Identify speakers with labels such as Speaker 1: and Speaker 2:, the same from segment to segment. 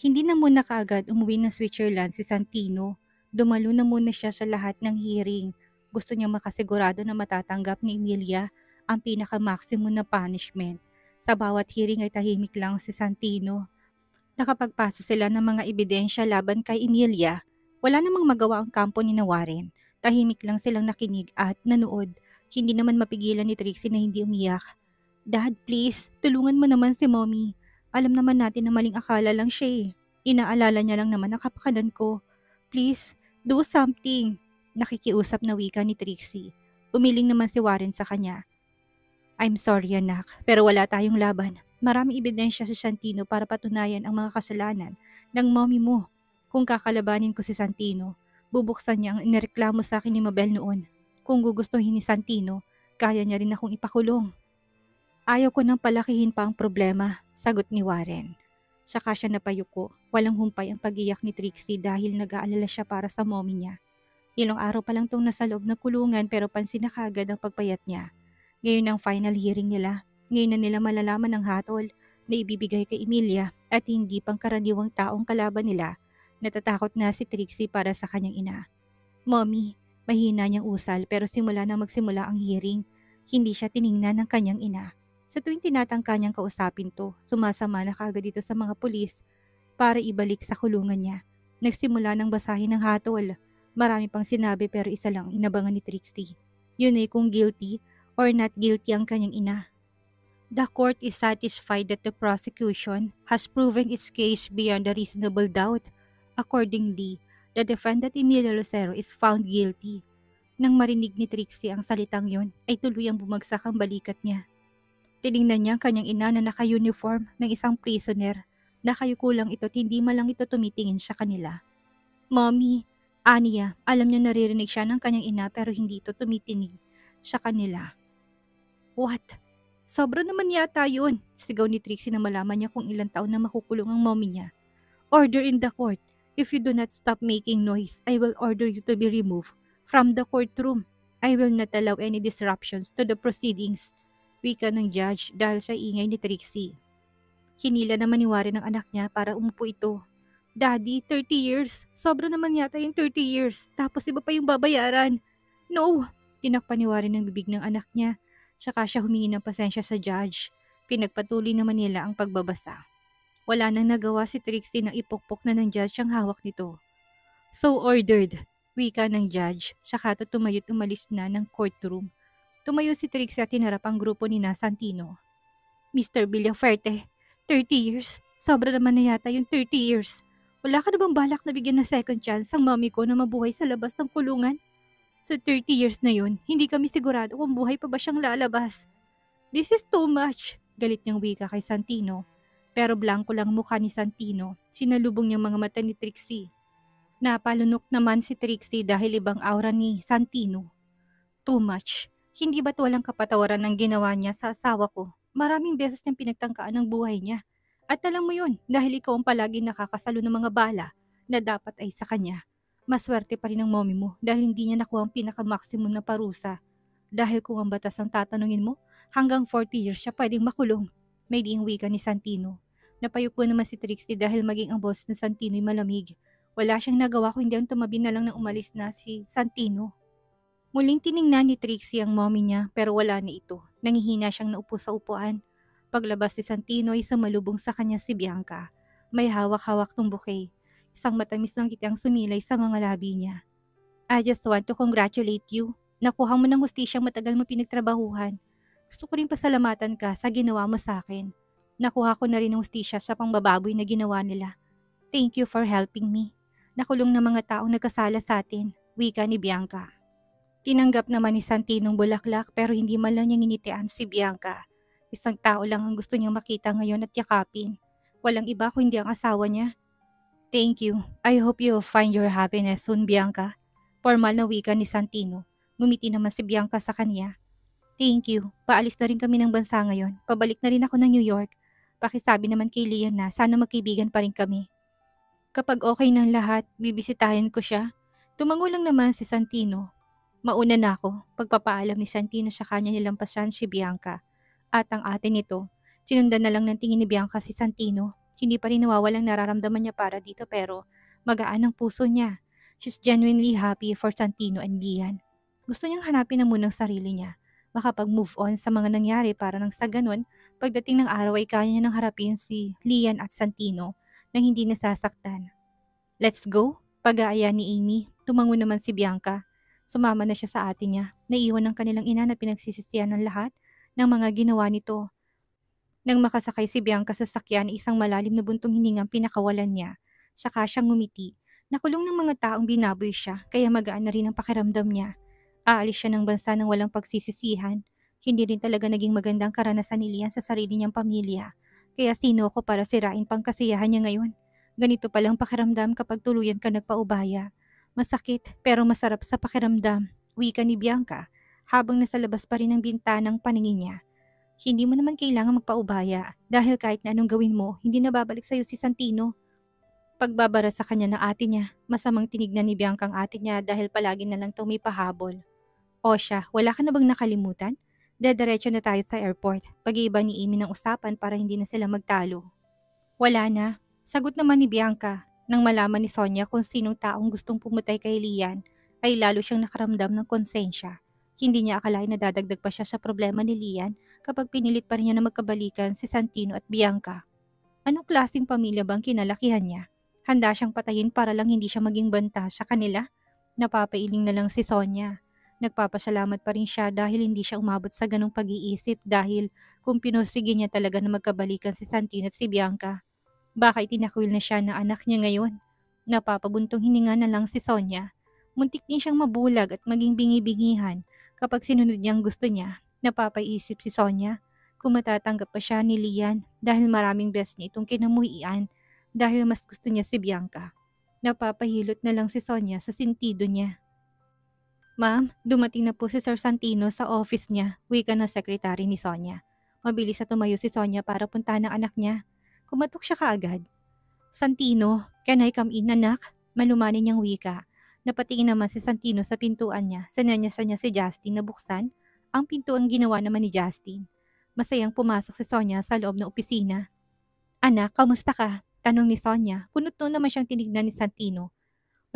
Speaker 1: Hindi na muna kaagad umuwi ng Switzerland si Santino. Dumalo na muna siya sa lahat ng hearing. Gusto niya makasigurado na matatanggap ni Emilia ang pinaka-maximum na punishment. Sa bawat hearing ay tahimik lang si Santino. Nakapagpasa sila ng mga ebidensya laban kay Emilia. Wala namang magawa ang kampo ni Warren. Tahimik lang silang nakinig at nanood. Hindi naman mapigilan ni Trixie na hindi umiyak. Dad, please, tulungan mo naman si Mommy. Alam naman natin na maling akala lang siya eh. Inaalala niya lang naman ang kapakanan ko. Please, do something. Nakikiusap na wika ni Trixie. Umiling naman si Warren sa kanya. I'm sorry anak, pero wala tayong laban. Maraming ebidensya si Santino para patunayan ang mga kasalanan ng mommy mo. Kung kakalabanin ko si Santino, bubuksan niya ang inireklamo sa akin ni Mabel noon. Kung gugustuhin ni Santino, kaya niya rin akong ipakulong. Ayaw ko nang palakihin pa ang problema, sagot ni Warren. Saka siya napayuko, walang humpay ang pag-iyak ni Trixie dahil nag-aalala siya para sa mommy niya. Ilang araw pa lang tong nasa loob ng kulungan pero pansin na kagad ang pagpayat niya. Ngayon ang final hearing nila. Ngayon na nila malalaman ang hatol na ibibigay kay Emilia at hindi pangkaraniwang taong kalaban nila. Natatakot na si Trixie para sa kanyang ina. Mommy, mahina niyang usal pero simula na magsimula ang hearing, hindi siya tiningnan ng kanyang ina. Sa tuwing tinatangka niyang kausapin to, sumasama na kaagad dito sa mga pulis para ibalik sa kulungan niya. Nagsimula ng basahin ng hatol. Marami pang sinabi pero isa lang inabangan ni Trixie. Yun ay kung guilty or not guilty ang kanyang ina. The court is satisfied that the prosecution has proven its case beyond a reasonable doubt. Accordingly, the defendant Emilio Lucero is found guilty. Nang marinig ni Trixie ang salitang yun, ay tuluyang bumagsak ang balikat niya. Tiningnan niya ang kanyang ina na naka-uniform ng isang prisoner. Nakayuko lang ito at hindi malang ito tumitingin sa kanila. Mommy, Ania, alam niya naririnig siya ng kanyang ina pero hindi ito tumitingin sa kanila. What? Sobra naman yata yun, sigaw ni Trixie na malaman niya kung ilang taon na makukulong ang mommy niya. Order in the court. If you do not stop making noise, I will order you to be removed from the courtroom. I will not allow any disruptions to the proceedings. Wika ng judge dahil sa ingay ni Trixie. Hinila naman ni Warren ang anak niya para umupo ito. Daddy, 30 years. Sobra naman yata yung 30 years. Tapos iba pa yung babayaran. No! Tinakpan ni Warren ang bibig ng anak niya. Saka siya humingi ng pasensya sa judge. Pinagpatuloy naman nila ang pagbabasa. Wala nang nagawa si Trixie nang ipokpok na ng judge ang hawak nito. So ordered, wika ng judge. Saka tumayo't umalis na ng courtroom. Tumayo si Trixie at hinarap ang grupo ni Santino. Mr. Villaferte, 30 years. Sobra naman na yata yung 30 years. Wala ka na bang balak na bigyan ng second chance ang mami ko na mabuhay sa labas ng kulungan? Sa 30 years na yun, hindi kami sigurado kung buhay pa ba siyang lalabas. This is too much, galit niyang wika kay Santino. Pero blanko lang mukha ni Santino, sinalubong niyang mga mata ni Trixie. Napalunok naman si Trixie dahil ibang aura ni Santino. Too much. Hindi ba't walang kapatawaran ng ginawa niya sa asawa ko? Maraming beses niyang pinagtangkaan ang buhay niya. At alam mo yun, dahil ikaw ang palaging nakakasalo ng mga bala na dapat ay sa kanya. Maswerte pa rin ang mommy mo dahil hindi niya nakuha ang pinaka-maximum na parusa. Dahil kung ang batas ang tatanungin mo, hanggang 40 years siya pwedeng makulong. May diing wika ni Santino. Napayuko naman si Trixie dahil maging ang boss ng Santino ay malamig. Wala siyang nagawa kundi ang tumabi na lang nang umalis na si Santino. Muling tiningnan ni Trixie ang mommy niya pero wala na ito. Nangihina siyang naupo sa upuan. Paglabas ni Santino ay sumalubong sa kanya si Bianca. May hawak-hawak ng bouquet. Isang matamis ng ngiti ang sumilay sa mga labi niya. I just want to congratulate you. Nakuha mo ng hustisyang matagal mo pinagtrabahuhan. Gusto ko rin pasalamatan ka sa ginawa mo sa akin. Nakuha ko na rin ng hustisya sa pangbababoy na ginawa nila. Thank you for helping me. Nakulong na mga taong nagkasala sa atin, wika ni Bianca. Tinanggap naman ni Santino ang bulaklak pero hindi man lang niya nginitian si Bianca. Isang tao lang ang gusto niyang makita ngayon at yakapin. Walang iba kundi ang asawa niya. Thank you. I hope you'll find your happiness soon, Bianca. Formal na wika ni Santino. Ngumiti naman si Bianca sa kanya. Thank you. Paalis na rin kami ng bansa ngayon. Pabalik na rin ako ng New York. Pakisabi naman kay Lian na sana magkaibigan pa rin kami. Kapag okay ng lahat, bibisitahin ko siya. Tumango lang naman si Santino. Mauna na ako, pagpapaalam ni Santino sa kanya nilampasan si Bianca. At ang ate nito, sinundan na lang ng tingin ni Bianca si Santino. Hindi pa rin nawawalang nararamdaman niya para dito pero magaan ang puso niya. She's genuinely happy for Santino and Lian. Gusto niyang hanapin na munang sarili niya. Makapag-move on sa mga nangyari para nang sa ganun, pagdating ng araw ay kaya niya nang harapin si Lian at Santino nang hindi nasasaktan. Let's go? Pag-aaya ni Amy. Tumango naman si Bianca. Sumama na siya sa ate niya. Naiwan ng kanilang ina na pinagsisisihan ng lahat ng mga ginawa nito. Nang makasakay si Bianca sa sakyan, isang malalim na buntong hiningang pinakawalan niya. Saka siyang ngumiti. Nakulong ng mga taong binaboy siya, kaya magaan na rin ang pakiramdam niya. Aalis siya ng bansa ng walang pagsisisihan. Hindi rin talaga naging magandang karanasan ni Lian sa sarili niyang pamilya. Kaya sino ko para sirain pang kasiyahan niya ngayon? Ganito palang pakiramdam kapag tuluyan ka nagpaubaya. Masakit pero masarap sa pakiramdam, wika ni Bianca, habang nasa labas pa rin ang bintanang paningin niya. Hindi mo naman kailangan magpaubaya dahil kahit na anong gawin mo, hindi na babalik sa'yo si Santino. Pagbabara sa kanya ng ate niya, masamang tinignan ni Bianca ang ate niya dahil palagi na lang may pahabol. O siya, wala ka na bang nakalimutan? Dediretso na tayo sa airport. Pag-iiba ni Amy ng usapan para hindi na sila magtalo. Wala na. Sagot naman ni Bianca. Nang malaman ni Sonia kung sinong taong gustong pumutay kay Lian, ay lalo siyang nakaramdam ng konsensya. Hindi niya akalain na dadagdag pa siya sa problema ni Lian kapag pinilit pa rin niya na magkabalikan si Santino at Bianca. Anong klaseng pamilya bang kinalakihan niya? Handa siyang patayin para lang hindi siya maging banta sa kanila? Napapailing na lang si Sonia. Nagpapasalamat pa rin siya dahil hindi siya umabot sa ganong pag-iisip dahil kung pinursige niya talaga na magkabalikan si Santino at si Bianca, baka itinakwil na siya na anak niya ngayon. Napapabuntong hininga na lang si Sonia. Muntik din siyang mabulag at maging bingi-bingihan kapag sinunod niyang gusto niya. Napapaisip si Sonia kung matatanggap pa siya ni Lian dahil maraming beses niya itong kinamuhian dahil mas gusto niya si Bianca. Napapahilot na lang si Sonia sa sentido niya. Ma'am, dumating na po si Sir Santino sa office niya, wika na sekretary ni Sonia. Mabilis na tumayo si Sonia para puntahan ang anak niya. Kumatok siya kaagad. Santino, can I come in, anak? Malumanin niyang wika. Napatingin naman si Santino sa pintuan niya. Sinanyasa niya si Justin na buksan. Ang pintuan ginawa naman ni Justin. Masayang pumasok si Sonia sa loob ng opisina. Anak, kamusta ka? Tanong ni Sonia. Kunot-no naman siyang tinignan ni Santino.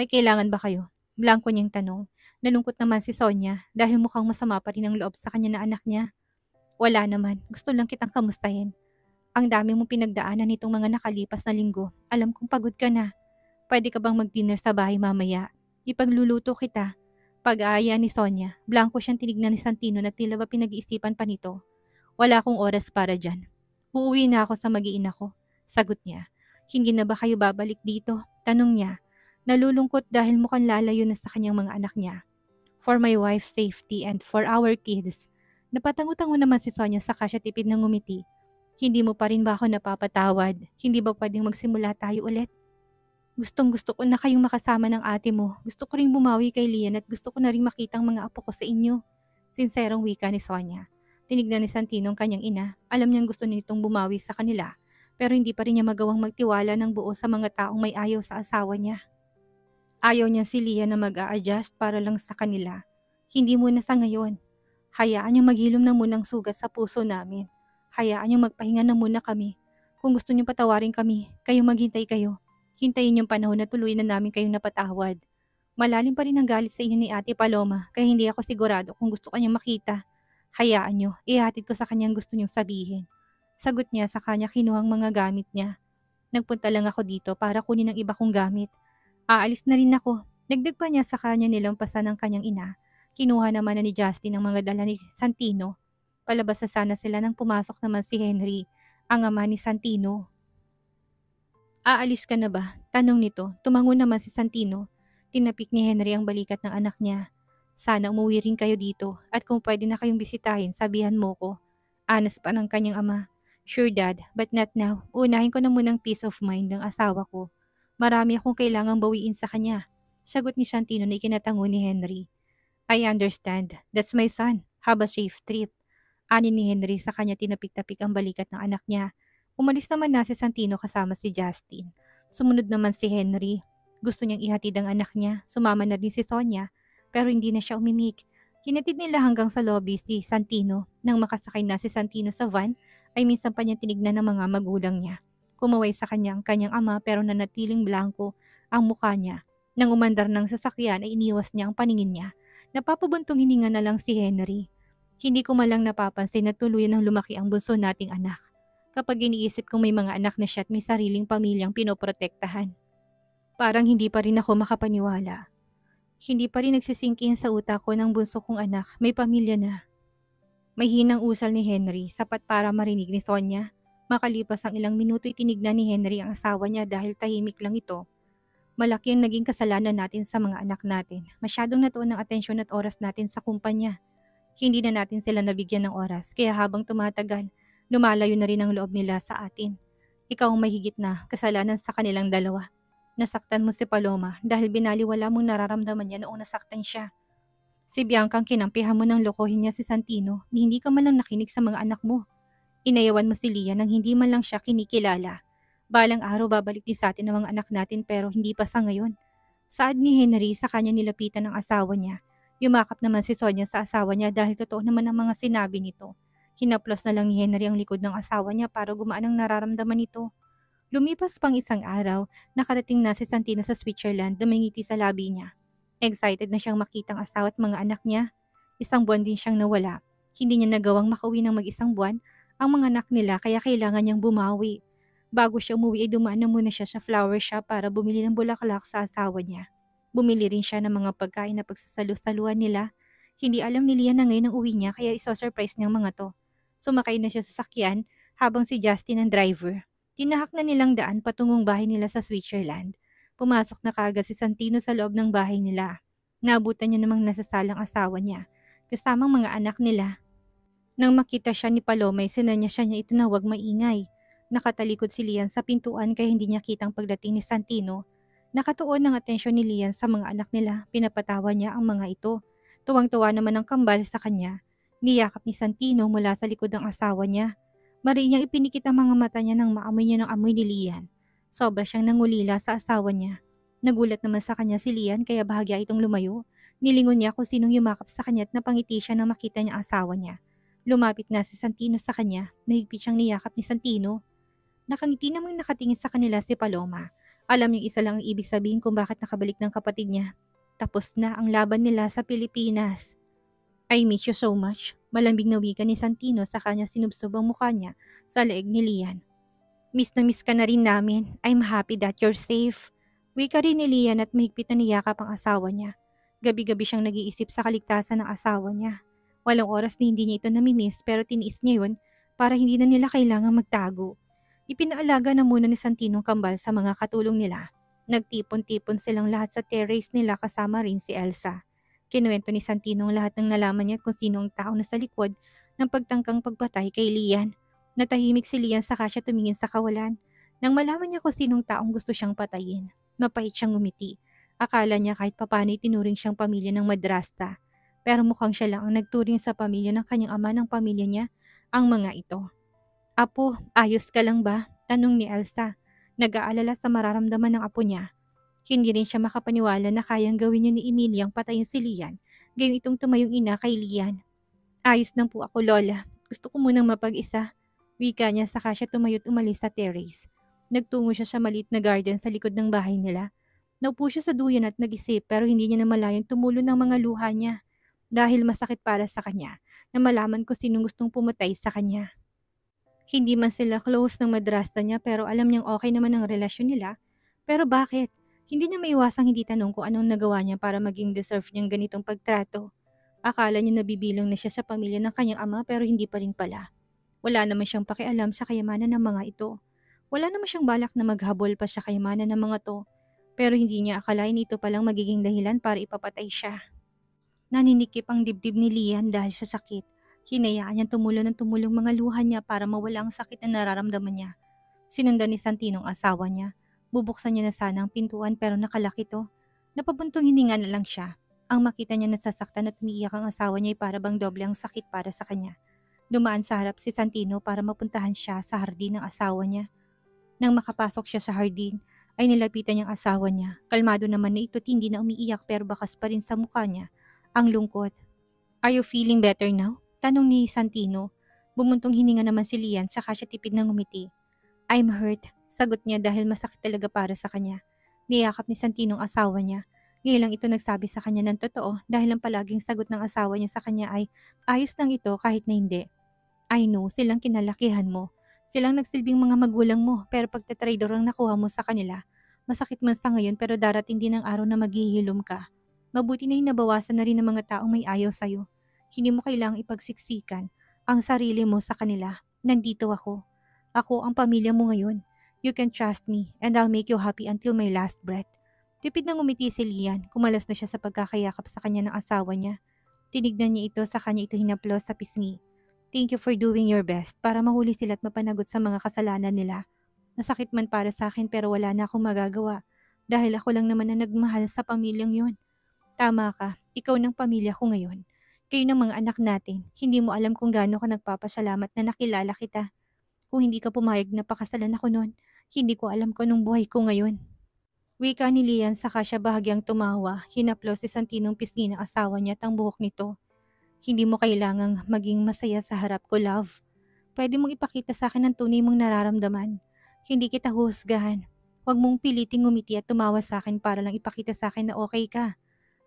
Speaker 1: May kailangan ba kayo? Blanko niyang tanong. Nalungkot naman si Sonia dahil mukhang masama pa rin ang loob sa kanya na anak niya. Wala naman. Gusto lang kitang kamustahin. Ang dami mong pinagdaanan nitong mga nakalipas na linggo. Alam kong pagod ka na. Pwede ka bang mag-dinner sa bahay mamaya? Ipagluluto kita. Pag-aaya ni Sonia, blanko siyang tinignan ni Santino na tila ba pinag-iisipan pa nito. Wala akong oras para dyan. Uuwi na ako sa mag-iina ko. Sagot niya. Hindi na ba kayo babalik dito? Tanong niya. Nalulungkot dahil mukhang lalayo na sa kanyang mga anak niya. For my wife's safety and for our kids. Napatango-tango naman si Sonia saka siya tipid ng ngumiti. Hindi mo pa rin ba ako napapatawad? Hindi ba pwedeng magsimula tayo ulit? Gustong-gusto ko na kayong makasama ng ate mo. Gusto ko ring bumawi kay Lian at gusto ko na ring makitang mga apo ko sa inyo. Sinserong wika ni Sonia. Tinignan ni Santino ang kanyang ina. Alam niyang gusto nitong bumawi sa kanila. Pero hindi pa rin niya magawang magtiwala ng buo sa mga taong may ayaw sa asawa niya. Ayaw niya si Lian na mag-a-adjust para lang sa kanila. Hindi muna sa ngayon. Hayaan niyang maghilom na munang sugat sa puso namin. Hayaan niyang magpahinga na muna kami. Kung gusto niyong patawarin kami, kayong maghintay kayo. Hintayin yung panahon na tuloy na namin kayong napatawad. Malalim pa rin ang galit sa inyo ni Ate Paloma kaya hindi ako sigurado kung gusto kanyang makita. Hayaan niyo, ihatid ko sa kanyang gusto niyong sabihin. Sagot niya sa kanya kinuhang mga gamit niya. Nagpunta lang ako dito para kunin ang iba kong gamit. Aalis na rin ako. Dagdag pa niya sa kanya nilampasan ng kanyang ina. Kinuha naman na ni Justin ang mga dala ni Santino. Palabas na sana sila nang pumasok naman si Henry, ang ama ni Santino. Aalis ka na ba? Tanong nito. Tumango naman si Santino. Tinapik ni Henry ang balikat ng anak niya. Sana umuwi rin kayo dito at kung pwede na kayong bisitahin, sabihan mo ko. Anas pa ng kanyang ama. Sure dad, but not now. Unahin ko na munang peace of mind ng asawa ko. Marami akong kailangang bawiin sa kanya. Sagot ni Santino na ikinatango ni Henry. I understand. That's my son. Have a safe trip. Ani ni Henry sa kanya tinapik-tapik ang balikat ng anak niya. Umalis naman na si Santino kasama si Justin. Sumunod naman si Henry. Gusto niyang ihatid ang anak niya. Sumama na din si Sonia. Pero hindi na siya umimik. Hinatid nila hanggang sa lobby si Santino. Nang makasakay na si Santino sa van, ay minsan pa niya tinignan ng mga magulang niya. Kumaway sa kanya ang kanyang ama pero nanatiling blanko ang mukha niya. Nang umandar ng sasakyan ay iniwas niya ang paningin niya. Napapabuntong hininga na lang si Henry. Hindi ko malang napapansin na tuluyan ng lumaki ang bunso nating anak. Kapag iniisip kong may mga anak na siya at may sariling pamilyang pinoprotektahan. Parang hindi pa rin ako makapaniwala. Hindi pa rin nagsisingkin sa utak ko ng bunso kong anak, may pamilya na. May hinang usal ni Henry, sapat para marinig ni Sonia. Makalipas ang ilang minuto tinignan ni Henry ang asawa niya dahil tahimik lang ito. Malaki ang naging kasalanan natin sa mga anak natin. Masyadong natuon ang atensyon at oras natin sa kumpanya. Hindi na natin sila nabigyan ng oras, kaya habang tumatagal, lumalayo na rin ang loob nila sa atin. Ikaw ang mahigit na kasalanan sa kanilang dalawa. Nasaktan mo si Paloma dahil binaliwala mong nararamdaman niya noong nasaktan siya. Si Bianca ang kinampihan mo nang lokohin niya si Santino ni hindi ka man lang nakinig sa mga anak mo. Inayawan mo si Lian nang hindi man lang siya kinikilala. Balang araw babalik din sa atin ang mga anak natin pero hindi pa sa ngayon. Saad ni Henry sa kanya nilapitan ng asawa niya. Yumakap naman si Sonia sa asawa niya dahil totoo naman ang mga sinabi nito. Hinaplos na lang ni Henry ang likod ng asawa niya para gumaan ang nararamdaman nito. Lumipas pang isang araw, nakarating na si Santino sa Switzerland, dumingiti sa labi niya. Excited na siyang makita ang asawa at mga anak niya. Isang buwan din siyang nawala. Hindi niya nagawang makauwi ng mag-isang buwan ang mga anak nila kaya kailangan niyang bumawi. Bago siya umuwi ay dumaan na muna siya sa flower shop para bumili ng bulaklak sa asawa niya. Bumili rin siya ng mga pagkain na pagsasalu-saluhan nila. Hindi alam ni Lian na ngayon ang uwi niya kaya iso-surprise niyang mga to. Sumakay na siya sa sakyan habang si Justin ang driver. Tinahak na nilang daan patungong bahay nila sa Switzerland. Pumasok na kaagad si Santino sa loob ng bahay nila. Naabutan niya namang nasasalang asawa niya, kasamang mga anak nila. Nang makita siya ni Paloma, sinanya siya niya ito na huwag maingay. Nakatalikod si Lian sa pintuan kaya hindi niya kitang pagdating ni Santino. Nakatuon ng atensyon ni Lian sa mga anak nila, pinapatawa niya ang mga ito. Tuwang-tuwa naman ang kambal sa kanya. Niyakap ni Santino mula sa likod ng asawa niya. Mari niyang ipinikit ang mga mata niya nang maamoy niya ng amoy ni Lian. Sobra siyang nangulila sa asawa niya. Nagulat naman sa kanya si Lian kaya bahagya itong lumayo. Nilingon niya kung sinong yumakap sa kanya at napangiti siya nang makita niya ang asawa niya. Lumapit na si Santino sa kanya, mahigpit siyang niyakap ni Santino. Nakangiti namang nakatingin sa kanila si Paloma. Alam niyang isa lang ang ibig sabihin kung bakit nakabalik ng kapatid niya. Tapos na ang laban nila sa Pilipinas. I miss you so much. Malambing na wika ni Santino sa kanya sinubsob ang mukha niya sa leeg ni Lian. Miss na miss ka na rin namin. I'm happy that you're safe. Wika rin ni Lian at mahigpit na niyakap ang asawa niya. Gabi-gabi siyang nag-iisip sa kaligtasan ng asawa niya. Walang oras na hindi niya ito namimiss pero tiniis niya yun para hindi na nila kailangang magtago. Ipinaalaga na muna ni Santino ang kambal sa mga katulong nila. Nagtipon-tipon silang lahat sa terrace nila kasama rin si Elsa. Kinuwento ni Santino ang lahat ng nalaman niya kung sino ang tao na sa likod ng pagtangkang pagpatay kay Lian. Natahimik si Lian saka siya tumingin sa kawalan. Nang malaman niya kung sinong taong gusto siyang patayin, mapait siyang ngumiti. Akala niya kahit papano itinuring siyang pamilya ng madrasta. Pero mukhang siya lang ang nagturing sa pamilya ng kanyang ama ng pamilya niya, ang mga ito. Apo, ayos ka lang ba? Tanong ni Elsa. Nag-aalala sa mararamdaman ng apo niya. Hindi rin siya makapaniwala na kayang gawin niya ni Emilia ang patayin si Lian, gayong itong tumayong ina kay Lian. Ayos nang po ako, Lola. Gusto ko munang mapag-isa. Wika niya saka siya tumayo't umalis sa terrace. Nagtungo siya sa maliit na garden sa likod ng bahay nila. Naupo siya sa duyan at nag-isip pero hindi niya namalayang tumulo ng mga luha niya. Dahil masakit para sa kanya na malaman ko sinong gustong pumatay sa kanya. Hindi man sila close ng madrasta niya pero alam niyang okay naman ang relasyon nila. Pero bakit? Hindi niya maiwasang hindi tanong kung anong nagawa niya para maging deserve niyang ganitong pagtrato. Akala niya nabibilang na siya sa pamilya ng kanyang ama pero hindi pa rin pala. Wala naman siyang pakialam sa kayamanan ng mga ito. Wala naman siyang balak na maghabol pa sa kayamanan ng mga to. Pero hindi niya akalain ito palang magiging dahilan para ipapatay siya. Naninikip ang dibdib ni Lian dahil sa sakit. Hinayaan niyang tumulo ng tumulong mga luha niya para mawala ang sakit na nararamdaman niya. Sinundan ni Santino ang asawa niya. Bubuksan niya na sana ang pintuan pero nakalak ito. Napabuntong hininga na lang siya. Ang makita niya nasasaktan at umiiyak ang asawa niya ay para bang doble ang sakit para sa kanya. Dumaan sa harap si Santino para mapuntahan siya sa hardin ng asawa niya. Nang makapasok siya sa hardin, ay nilapitan niyang asawa niya. Kalmado naman na ito't hindi na umiiyak pero bakas pa rin sa mukha niya ang lungkot. Are you feeling better now? Tanong ni Santino. Bumuntong hininga naman si Lian saka siya tipid ng ngumiti. I'm hurt. Sagot niya dahil masakit talaga para sa kanya. Niyakap ni Santino ang asawa niya. Ngayon lang ito nagsabi sa kanya ng totoo dahil ang palaging sagot ng asawa niya sa kanya ay, ayos lang ito kahit na hindi. I know, silang kinalakihan mo. Silang nagsilbing mga magulang mo pero pagtatraidor ang nakuha mo sa kanila. Masakit man sa ngayon pero darating din ang araw na maghihilom ka. Mabuti na nabawasan na rin ng mga taong may ayaw sa'yo. Hindi mo kailangang ipagsiksikan ang sarili mo sa kanila. Nandito ako. Ako ang pamilya mo ngayon. You can trust me and I'll make you happy until my last breath. Tipid na ngumiti si Lian, kumalas na siya sa pagkakayakap sa kanya ng asawa niya. Tinignan niya ito sa kanya ito hinaplos sa pisngi. Thank you for doing your best para mahuli sila at mapanagot sa mga kasalanan nila. Nasakit man para sa akin pero wala na akong magagawa dahil ako lang naman na nagmahal sa pamilyang yun. Tama ka, ikaw ng pamilya ko ngayon. Kayo ng mga anak natin, hindi mo alam kung gaano ka nagpapasalamat na nakilala kita. Kung hindi ka pumayag na pakasalan ako noon, hindi ko alam kung anong buhay ko ngayon. Wika ni Lian saka siya bahagyang tumawa, hinaplos si Santinong pisngi ng asawa niya at ang buhok nito. Hindi mo kailangang maging masaya sa harap ko, love. Pwede mong ipakita sa akin ang tunay mong nararamdaman. Hindi kita husgahan. Huwag mong piliting ngumiti at tumawa sa akin para lang ipakita sa akin na okay ka.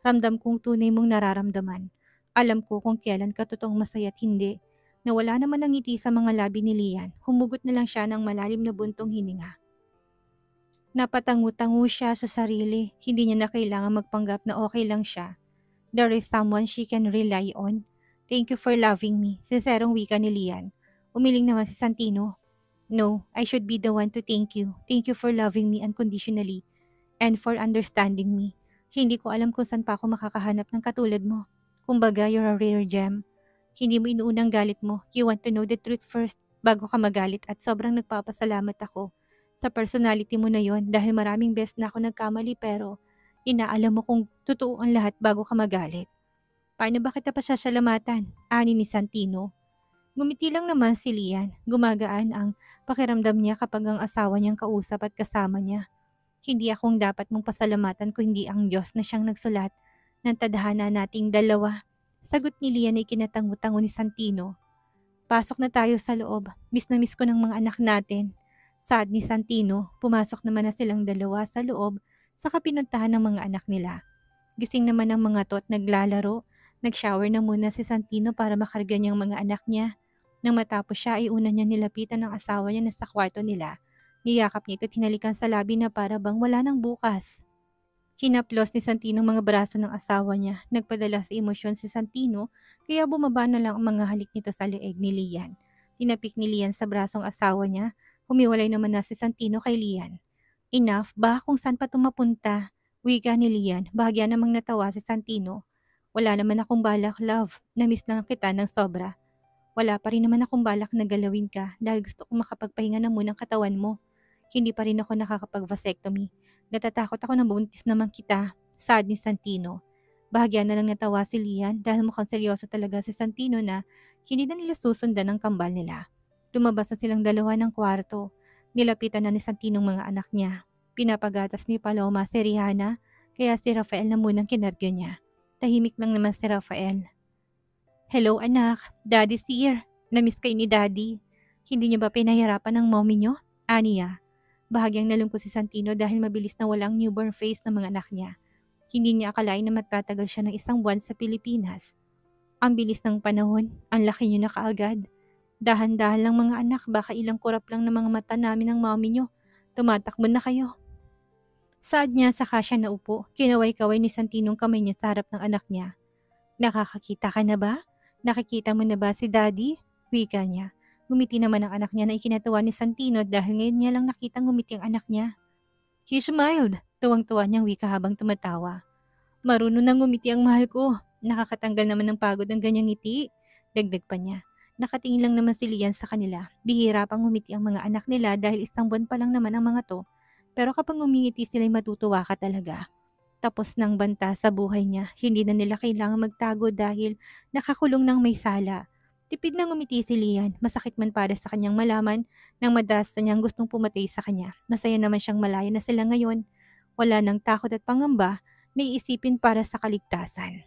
Speaker 1: Ramdam kong tunay mong nararamdaman. Alam ko kung kailan ka totoong masaya at hindi. Nawala naman ang ngiti sa mga labi ni Lian. Humugot na lang siya ng malalim na buntong hininga. Napatangu-tangu siya sa sarili. Hindi niya na kailangan magpanggap na okay lang siya. There is someone she can rely on. Thank you for loving me. Sinserong wika ni Lian. Umiling naman si Santino. No, I should be the one to thank you. Thank you for loving me unconditionally and for understanding me. Hindi ko alam kung saan pa ako makakahanap ng katulad mo. Kumbaga, you're a rare gem. Hindi mo inuunang galit mo. You want to know the truth first bago ka magalit at sobrang nagpapasalamat ako sa personality mo na yon dahil maraming beses na ako nagkamali pero inaalam mo kung totoo ang lahat bago ka magalit. Paano ba kita pasasalamatan? Ani ni Santino. Ngumiti lang naman si Lian. Gumagaan ang pakiramdam niya kapag ang asawa niyang kausap at kasama niya. Hindi akong dapat mong pasalamatan kung hindi ang Diyos na siyang nagsulat ng tadhana nating dalawa. Sagot ni Lian ay kinatango-tango ni Santino. Pasok na tayo sa loob. Miss na miss ko ng mga anak natin. Saad ni Santino, pumasok naman na silang dalawa sa loob sa kapinuntahan ng mga anak nila. Gising naman ang mga to at naglalaro. Nag-shower na muna si Santino para makarga niyang mga anak niya. Nang matapos siya ay una niya nilapitan ng asawa niya na sa kwarto nila. Niyakap niya ito at hinalikan sa labi na para bang wala nang bukas. Hinaplos ni Santino ang mga braso ng asawa niya. Nagpadala sa emosyon si Santino kaya bumaba na lang ang mga halik nito sa leeg ni Lian. Tinapik ni Lian sa brasong asawa niya. Humiwalay naman na si Santino kay Lian. Enough ba kung saan pa tumapunta? Wika ni Lian. Bahagya namang natawa si Santino. Wala naman akong balak, love. Namiss lang kita ng sobra. Wala pa rin naman akong balak na galawin ka dahil gusto kong makapagpahinga na muna ng katawan mo. Hindi pa rin ako nakakapag-vasectomy. Natatakot ako na buntis naman kita. Saad ni Santino. Bahagya na lang natawa si Lian dahil mukhang seryoso talaga si Santino na hindi na nila susundan ang kambal nila. Lumabas na silang dalawa ng kwarto. Nilapitan na ni Santino ang mga anak niya. Pinapagatas ni Paloma si Rihanna kaya si Rafael na munang kinarga niya. Tahimik lang naman si Rafael. Hello anak, Daddy's here. Namiss kayo ni Daddy. Hindi niyo ba pinahirapan ng mommy niyo? Aniya. Bahagyang nalungkot si Santino dahil mabilis na walang newborn face ng mga anak niya. Hindi niya akalain na matatagal siya ng 1 buwan sa Pilipinas. Ang bilis ng panahon, ang laki niyo na kaagad. Dahan-dahan lang mga anak, baka ilang kurap lang ng mga mata namin ng mommy niyo. Tumatakbo na kayo. Saad niya saka siya naupo, kinaway-kaway ni Santinong kamay niya sa harap ng anak niya. Nakakakita ka na ba? Nakikita mo na ba si Daddy? Wika niya. Ngumiti naman ang anak niya na ikinatawa ni Santino dahil ngayon niya lang nakitang ngumiti ang anak niya. He smiled. Tuwang-tuwa niyang wika habang tumatawa. Marunong na ngumiti ang mahal ko. Nakakatanggal naman ng pagod ang ganyang ngiti. Dagdag pa niya. Nakatingin lang naman si Lian sa kanila. Bihira pang ngumiti ang mga anak nila dahil 1 buwan pa lang naman ang mga to. Pero kapag ngumingiti sila'y matutuwa ka talaga. Tapos ng banta sa buhay niya, hindi na nila kailangan magtago dahil nakakulong ng may sala. Tipid na ngumiti si Lian, masakit man para sa kanyang malaman nang madalas na niyang gustong pumatay sa kanya. Masaya naman siyang malaya na sila ngayon. Wala nang takot at pangamba na iisipin para sa kaligtasan.